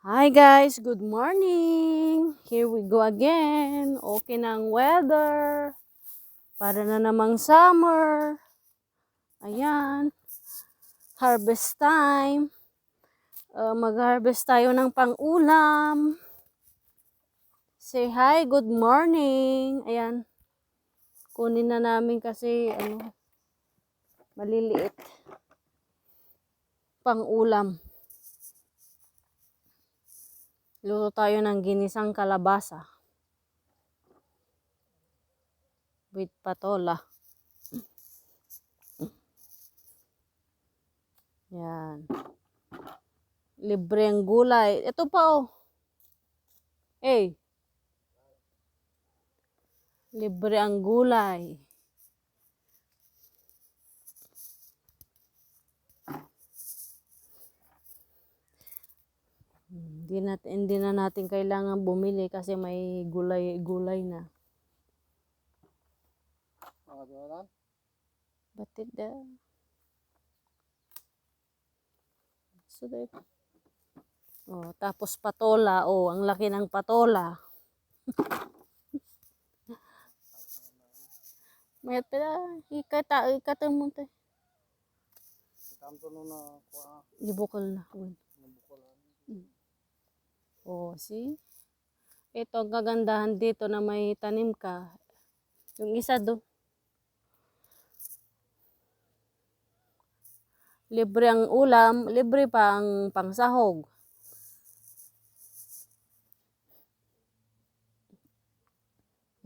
Hi guys, good morning. Here we go again. Okay na ang weather. Para na namang summer. Ayan. Harvest time. Mag-harvest tayo ng pang-ulam. Say hi, good morning. Ayan. Kunin na namin kasi maliliit. Pang-ulam. Luto tayo ng ginisang kalabasa. With patola. Yan. Libre ang gulay. Ito pa oh. Libre ang gulay. Hindi na natin kailangan bumili kasi may gulay na. Batid da. So, oh, tapos patola. Oh, ang laki ng patola. May pala. Ikata mo tayo. Ibukal na. Oh, see? Ito ang kagandahan dito na may tanim ka. Yung isa do. Libre ang ulam, libre pa ang pangsahog.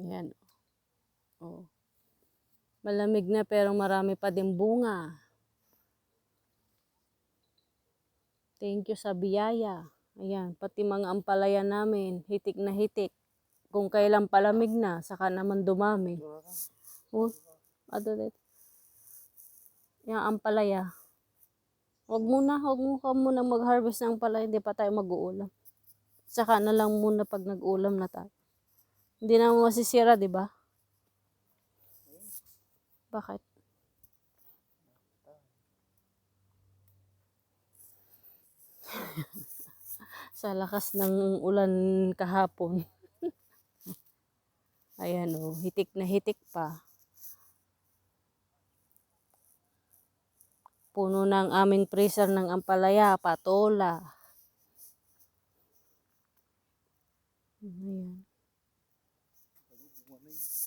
Yan. Oh. Malamig na pero marami pa din bunga. Thank you sa biyaya. Ayan, pati mga ampalaya namin, hitik na hitik. Kung kailan palamig na, saka naman dumami. Oh, yung ampalaya. Huwag ka muna mag-harvest ng ampalaya, hindi pa tayo mag-uulam. Saka na lang muna pag nag-ulam na tayo. Hindi na masisira, di ba? Bakit? Sa lakas ng ulan kahapon. Ayan o, hitik na hitik pa. Puno ng aming freezer ng ampalaya, patola. Ayan.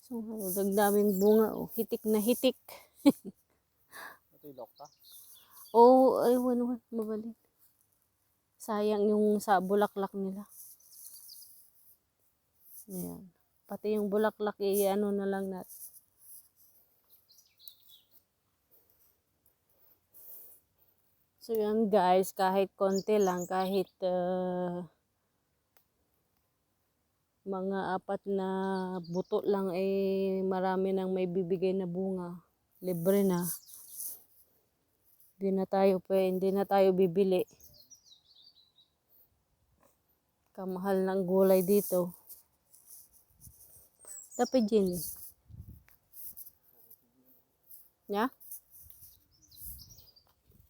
So, dagdaming bunga o, hitik na hitik. Ito yung lokta? Oo, ay, mabalik. Sayang yung sa bulaklak nila. Ayan. Pati yung bulaklak, ano na lang natin. So yan guys, kahit konti lang, kahit mga 4 na buto lang marami nang may bibigay na bunga. Libre na. Hindi na tayo bibili. Kamahal ng gulay dito. Dapat yun. Ya?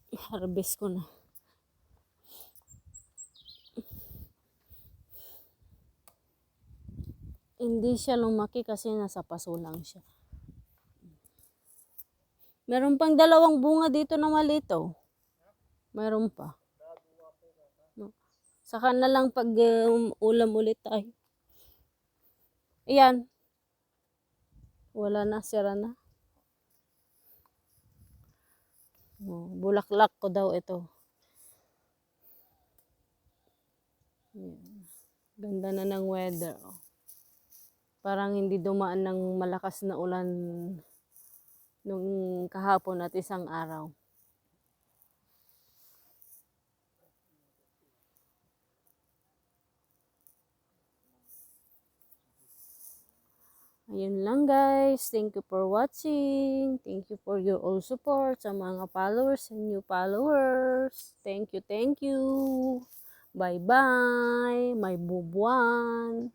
Harvest ko na. Hindi siya lumaki kasi nasa paso lang siya. Meron pang 2 bunga dito na maliit oh. Meron pa. Saka na lang pag ulam ulit tayo. Ayan. Wala na, sira na. Oh, bulaklak ko daw ito. Ganda na ng weather. Oh. Parang hindi dumaan ng malakas na ulan nung kahapon at isang araw. Ayun lang guys. Thank you for watching. Thank you for your all support sa mga followers and new followers. Thank you, thank you. Bye-bye. My bubuan.